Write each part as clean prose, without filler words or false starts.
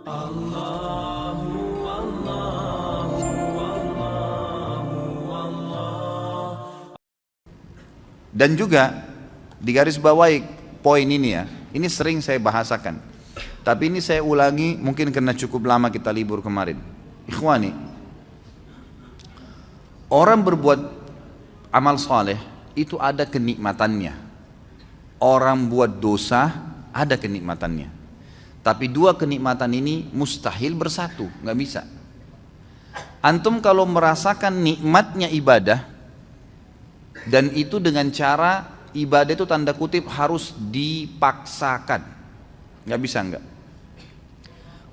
Allahu Allahu Allahu Allah. Dan juga di garis bawahi poin ini ya, ini sering saya bahasakan, tapi ini saya ulangi mungkin karena cukup lama kita libur kemarin. Ikhwani, orang berbuat amal soleh itu ada kenikmatannya. Orang buat dosa ada kenikmatannya. Tapi dua kenikmatan ini mustahil bersatu, nggak bisa. Antum kalau merasakan nikmatnya ibadah, dan itu dengan cara ibadah itu tanda kutip harus dipaksakan, nggak bisa nggak.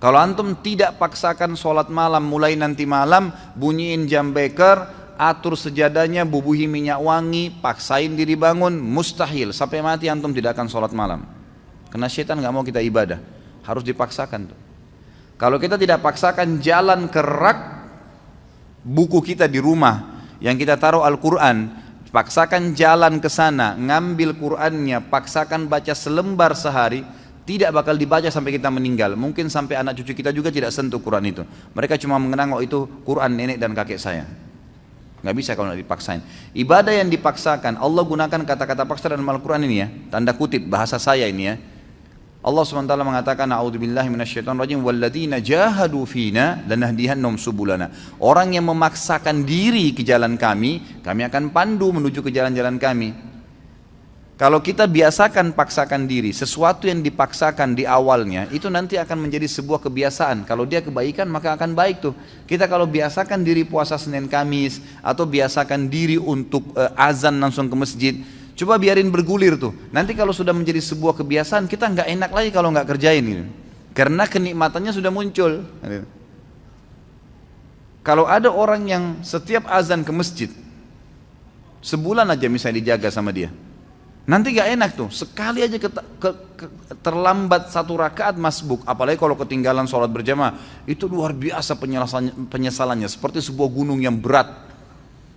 Kalau antum tidak paksakan sholat malam, mulai nanti malam bunyiin jam beker, atur sejadahnya, bubuhi minyak wangi, paksain diri bangun, mustahil. Sampai mati antum tidak akan sholat malam. Karena syaitan nggak mau kita ibadah, harus dipaksakan tuh. Kalau kita tidak paksakan jalan ke rak buku kita di rumah yang kita taruh Al-Quran, paksakan jalan ke sana, ngambil Qurannya, paksakan baca selembar sehari, tidak bakal dibaca sampai kita meninggal. Mungkin sampai anak cucu kita juga tidak sentuh Quran itu. Mereka cuma mengenang, oh itu Quran nenek dan kakek saya. Nggak bisa kalau nggak dipaksain. Ibadah yang dipaksakan, Allah gunakan kata-kata paksa dalam Al-Quran ini ya, tanda kutip bahasa saya ini ya. Allah SWT mengatakan, a'udzubillahi minasyaitonirrajim, walladzina jahadu fina lanahdihannahum subulana. Orang yang memaksakan diri ke jalan kami akan pandu menuju ke jalan-jalan kami. Kalau kita biasakan paksakan diri, sesuatu yang dipaksakan di awalnya itu nanti akan menjadi sebuah kebiasaan. Kalau dia kebaikan maka akan baik tuh. Kita kalau biasakan diri puasa Senin Kamis atau biasakan diri untuk azan langsung ke masjid, coba biarin bergulir tuh. Nanti kalau sudah menjadi sebuah kebiasaan, kita nggak enak lagi kalau nggak kerjain gitu. Karena kenikmatannya sudah muncul. Kalau ada orang yang setiap azan ke masjid, sebulan aja misalnya dijaga sama dia, nanti gak enak tuh, sekali aja terlambat satu rakaat masbuk, apalagi kalau ketinggalan sholat berjamaah, itu luar biasa penyesalannya, seperti sebuah gunung yang berat.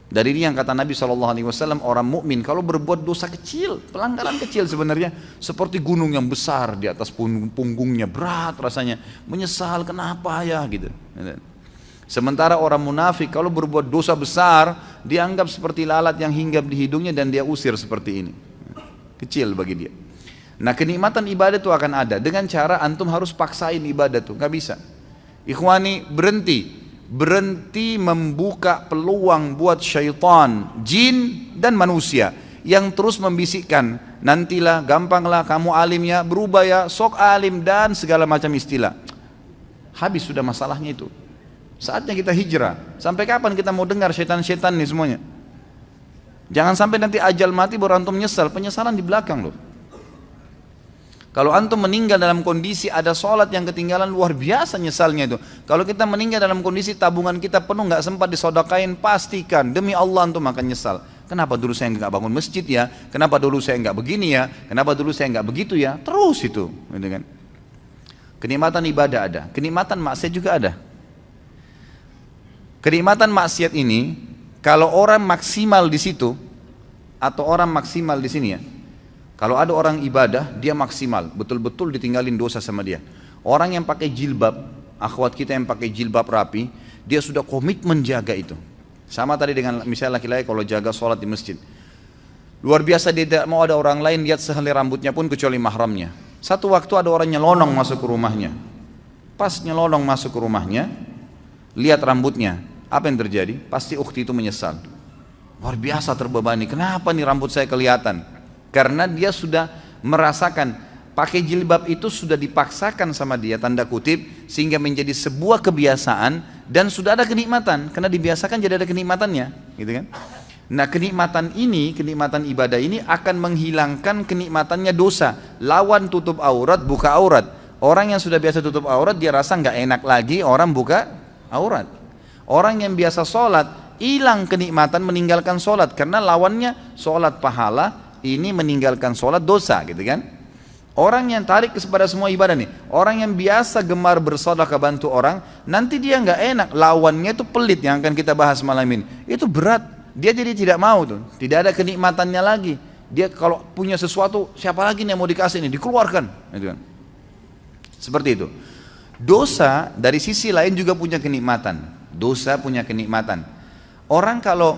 Dari ini yang kata Nabi SAW, orang mukmin kalau berbuat dosa kecil, pelanggaran kecil sebenarnya, seperti gunung yang besar di atas punggungnya, berat rasanya, menyesal kenapa ya gitu. Sementara orang munafik kalau berbuat dosa besar, dianggap seperti lalat yang hinggap di hidungnya dan dia usir seperti ini. Kecil bagi dia. Nah kenikmatan ibadah itu akan ada dengan cara antum harus paksain ibadah tuh, nggak bisa. Ikhwani, berhenti membuka peluang buat syaitan, jin dan manusia yang terus membisikkan, nantilah, gampanglah kamu alimnya, berubah ya, sok alim dan segala macam istilah. Habis sudah masalahnya itu. Saatnya kita hijrah. Sampai kapan kita mau dengar syaitan-syaitan nih semuanya? Jangan sampai nanti ajal mati baru antum menyesal, penyesalan di belakang loh. Kalau antum meninggal dalam kondisi ada sholat yang ketinggalan, luar biasa nyesalnya itu. Kalau kita meninggal dalam kondisi tabungan kita penuh, nggak sempat disodakain, pastikan demi Allah antum akan nyesal. Kenapa dulu saya nggak bangun masjid ya? Kenapa dulu saya nggak begini ya? Kenapa dulu saya nggak begitu ya? Terus itu, gitu kan? Kenikmatan ibadah ada, kenikmatan maksiat juga ada. Kenikmatan maksiat ini, kalau orang maksimal di situ atau orang maksimal di sini ya, kalau ada orang ibadah dia maksimal, betul-betul ditinggalin dosa sama dia. Orang yang pakai jilbab, akhwat kita yang pakai jilbab rapi, dia sudah komitmen jaga itu. Sama tadi dengan misalnya laki-laki kalau jaga sholat di masjid, luar biasa dia tidak mau ada orang lain lihat sehelai rambutnya pun kecuali mahramnya. Satu waktu ada orang nyelonong masuk ke rumahnya, pas nyelonong masuk ke rumahnya, lihat rambutnya. Apa yang terjadi? Pasti ukhti itu menyesal. Luar biasa terbebani. Kenapa nih rambut saya kelihatan? Karena dia sudah merasakan pakai jilbab itu sudah dipaksakan sama dia, tanda kutip, sehingga menjadi sebuah kebiasaan dan sudah ada kenikmatan. Karena dibiasakan jadi ada kenikmatannya, gitu kan? Nah kenikmatan ini, kenikmatan ibadah ini akan menghilangkan kenikmatannya dosa. Lawan tutup aurat, buka aurat. Orang yang sudah biasa tutup aurat dia rasa nggak enak lagi orang buka aurat. Orang yang biasa sholat, hilang kenikmatan meninggalkan sholat. Karena lawannya sholat pahala, ini meninggalkan sholat dosa gitu kan. Orang yang tarik kepada semua ibadah nih, orang yang biasa gemar bersedekah bantu orang, nanti dia nggak enak, lawannya itu pelit yang akan kita bahas malam ini. Itu berat, dia jadi tidak mau tuh, tidak ada kenikmatannya lagi. Dia kalau punya sesuatu, siapa lagi nih yang mau dikasih ini, dikeluarkan gitu kan. Seperti itu. Dosa dari sisi lain juga punya kenikmatan. Dosa punya kenikmatan. Orang kalau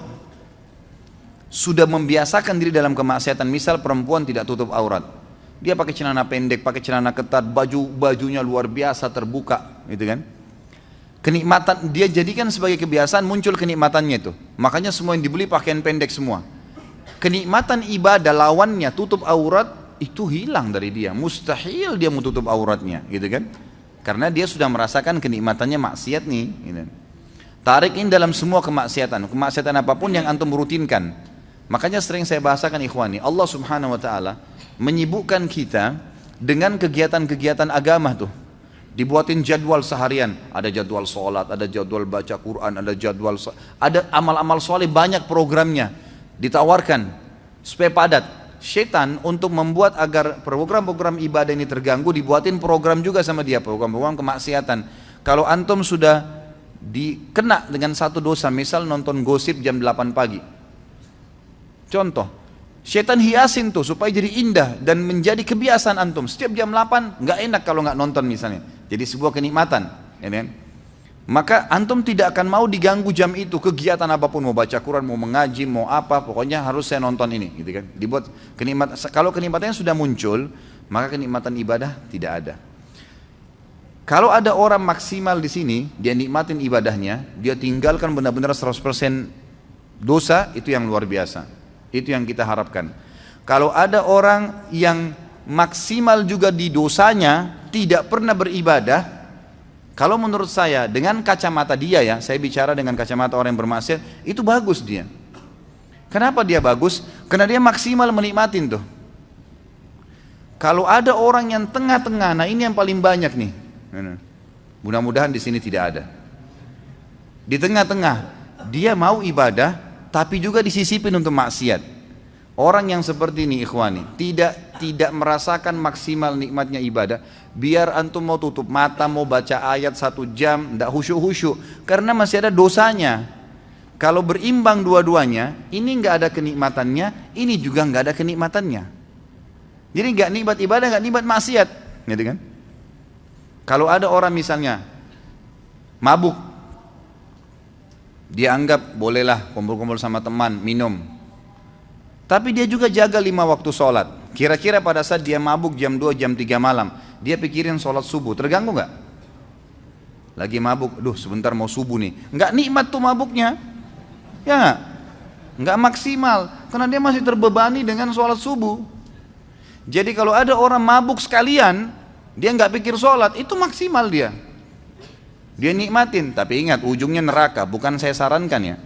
sudah membiasakan diri dalam kemaksiatan, misal perempuan tidak tutup aurat, dia pakai celana pendek, pakai celana ketat, bajunya luar biasa terbuka, gitu kan? Kenikmatan dia jadikan sebagai kebiasaan, muncul kenikmatannya itu. Makanya semua yang dibeli pakaian pendek semua. Kenikmatan ibadah lawannya tutup aurat itu hilang dari dia. Mustahil dia mau tutup auratnya, gitu kan? Karena dia sudah merasakan kenikmatannya maksiat nih, gitu. Tarikin dalam semua kemaksiatan apapun yang antum rutinkan. Makanya sering saya bahasakan ikhwani, Allah subhanahu wa ta'ala menyibukkan kita dengan kegiatan-kegiatan agama tuh. Dibuatin jadwal seharian, ada jadwal sholat, ada jadwal baca Quran, ada amal-amal soleh, banyak programnya ditawarkan supaya padat. Syaitan untuk membuat agar program-program ibadah ini terganggu, dibuatin program juga sama dia, program-program kemaksiatan. Kalau antum sudah dikena dengan satu dosa, misal nonton gosip jam 8 pagi, contoh, syaitan hiasin tuh supaya jadi indah dan menjadi kebiasaan antum. Setiap jam 8 nggak enak kalau nggak nonton misalnya, jadi sebuah kenikmatan, ya kan? Maka antum tidak akan mau diganggu jam itu, kegiatan apapun, mau baca Quran, mau mengaji, mau apa, pokoknya harus saya nonton ini, gitu kan? Dibuat kenikmatan. Kalau kenikmatannya sudah muncul, maka kenikmatan ibadah tidak ada. Kalau ada orang maksimal di sini, dia nikmatin ibadahnya, dia tinggalkan benar-benar 100% dosa, itu yang luar biasa. Itu yang kita harapkan. Kalau ada orang yang maksimal juga di dosanya, tidak pernah beribadah, kalau menurut saya dengan kacamata dia ya, saya bicara dengan kacamata orang yang bermaksiat, itu bagus dia. Kenapa dia bagus? Karena dia maksimal menikmatin tuh. Kalau ada orang yang tengah-tengah, nah ini yang paling banyak nih. Mudah-mudahan di sini tidak ada. Di tengah-tengah, dia mau ibadah, tapi juga disisipin untuk maksiat. Orang yang seperti ini ikhwani, tidak merasakan maksimal nikmatnya ibadah. Biar antum mau tutup mata, mau baca ayat 1 jam, tidak khusyuk-khusyuk, karena masih ada dosanya. Kalau berimbang dua-duanya, ini nggak ada kenikmatannya, ini juga nggak ada kenikmatannya. Jadi nggak nikmat ibadah, nggak nikmat maksiat, gitu kan? Kalau ada orang misalnya mabuk, dia anggap bolehlah kumpul-kumpul sama teman, minum. Tapi dia juga jaga 5 waktu sholat. Kira-kira pada saat dia mabuk jam 2, jam 3 malam, dia pikirin sholat subuh, terganggu nggak? Lagi mabuk, duh sebentar mau subuh nih. Nggak nikmat tuh mabuknya. Ya nggak maksimal, karena dia masih terbebani dengan sholat subuh. Jadi kalau ada orang mabuk sekalian, dia nggak pikir sholat, itu maksimal dia. Dia nikmatin, tapi ingat ujungnya neraka, bukan saya sarankan ya.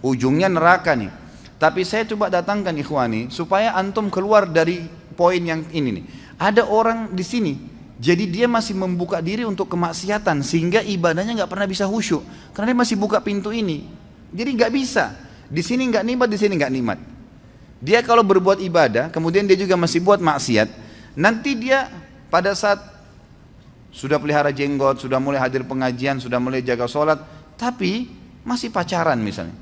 Ujungnya neraka nih. Tapi saya coba datangkan ikhwani supaya antum keluar dari poin yang ini nih. Ada orang di sini, jadi dia masih membuka diri untuk kemaksiatan sehingga ibadahnya nggak pernah bisa khusyuk karena dia masih buka pintu ini. Jadi nggak bisa. Di sini nggak nikmat, di sini nggak nikmat. Dia kalau berbuat ibadah, kemudian dia juga masih buat maksiat. Nanti dia pada saat sudah pelihara jenggot, sudah mulai hadir pengajian, sudah mulai jaga sholat, tapi masih pacaran misalnya.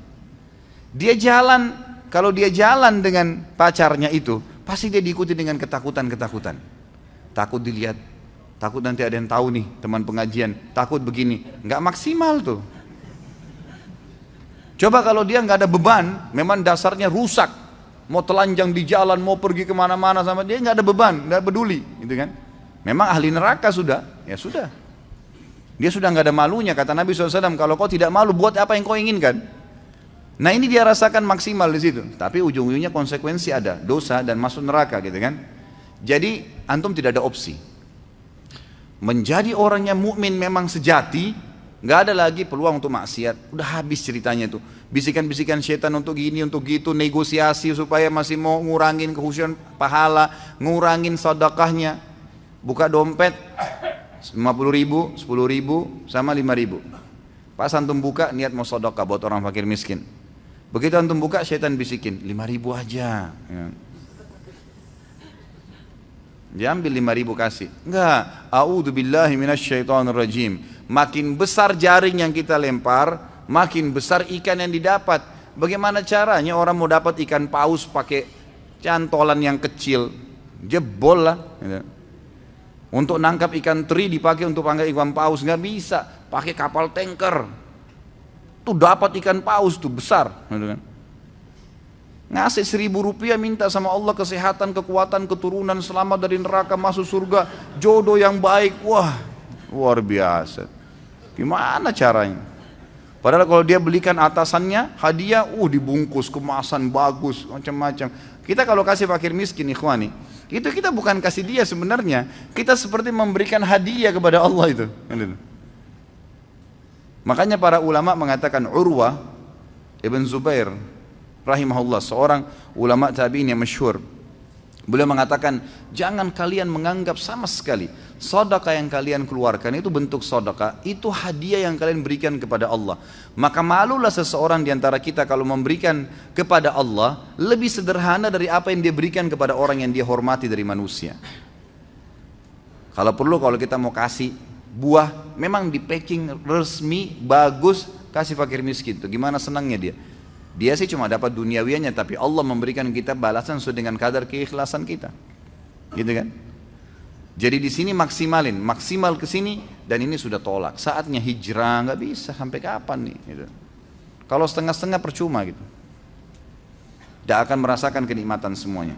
Dia jalan, kalau dia jalan dengan pacarnya itu, pasti dia diikuti dengan ketakutan-ketakutan. Takut dilihat, takut nanti ada yang tahu nih teman pengajian, takut begini, nggak maksimal tuh. Coba kalau dia nggak ada beban, memang dasarnya rusak, mau telanjang di jalan, mau pergi kemana-mana sama dia nggak ada beban, nggak peduli, gitu kan? Memang ahli neraka sudah, ya sudah. Dia sudah nggak ada malunya, kata Nabi SAW, kalau kau tidak malu, buat apa yang kau inginkan? Nah ini dia rasakan maksimal di situ, tapi ujung-ujungnya konsekuensi ada, dosa dan masuk neraka, gitu kan? Jadi antum tidak ada opsi. Menjadi orang yang mukmin memang sejati, nggak ada lagi peluang untuk maksiat. Udah habis ceritanya itu. Bisikan-bisikan syaitan untuk gini, untuk gitu, negosiasi supaya masih mau ngurangin kehusuan pahala, ngurangin sedekahnya. Buka dompet 50.000, 10.000, sama 5.000. Pas antum buka niat mau sedekah buat orang fakir miskin. Begitu antum buka syaitan bisikin 5.000 aja. Ya. Dia ambil 5.000 kasih. Enggak, a'udzubillahi minasyaitonirrajim. Makin besar jaring yang kita lempar, makin besar ikan yang didapat. Bagaimana caranya orang mau dapat ikan paus pakai cantolan yang kecil? Jebol lah. Untuk nangkap ikan teri dipakai untuk panggil ikan paus, nggak bisa. Pakai kapal tanker. Tuh dapat ikan paus tuh besar, gitu kan. Ngasih 1.000 rupiah minta sama Allah kesehatan, kekuatan, keturunan, selamat dari neraka, masuk surga, jodoh yang baik. Wah, luar biasa. Gimana caranya? Padahal kalau dia belikan atasannya hadiah, dibungkus kemasan bagus, macam-macam. Kita kalau kasih fakir miskin, ikhwani, itu kita bukan kasih dia sebenarnya, kita seperti memberikan hadiah kepada Allah itu. Makanya para ulama mengatakan, Urwah Ibn Zubair rahimahullah, seorang ulama tabi'in yang masyhur, beliau mengatakan, jangan kalian menganggap sama sekali sedekah yang kalian keluarkan itu bentuk sedekah, itu hadiah yang kalian berikan kepada Allah. Maka malulah seseorang di antara kita kalau memberikan kepada Allah lebih sederhana dari apa yang dia berikan kepada orang yang dia hormati dari manusia. Kalau perlu, kalau kita mau kasih buah, memang di packing resmi, bagus, kasih fakir miskin. Itu gimana senangnya dia. Dia sih cuma dapat duniawianya, tapi Allah memberikan kita balasan sesuai dengan kadar keikhlasan kita. Gitu kan? Jadi di sini maksimalin, maksimal ke sini, dan ini sudah tolak. Saatnya hijrah, nggak bisa sampai kapan nih? Gitu. Kalau setengah-setengah percuma gitu. Tidak akan merasakan kenikmatan semuanya.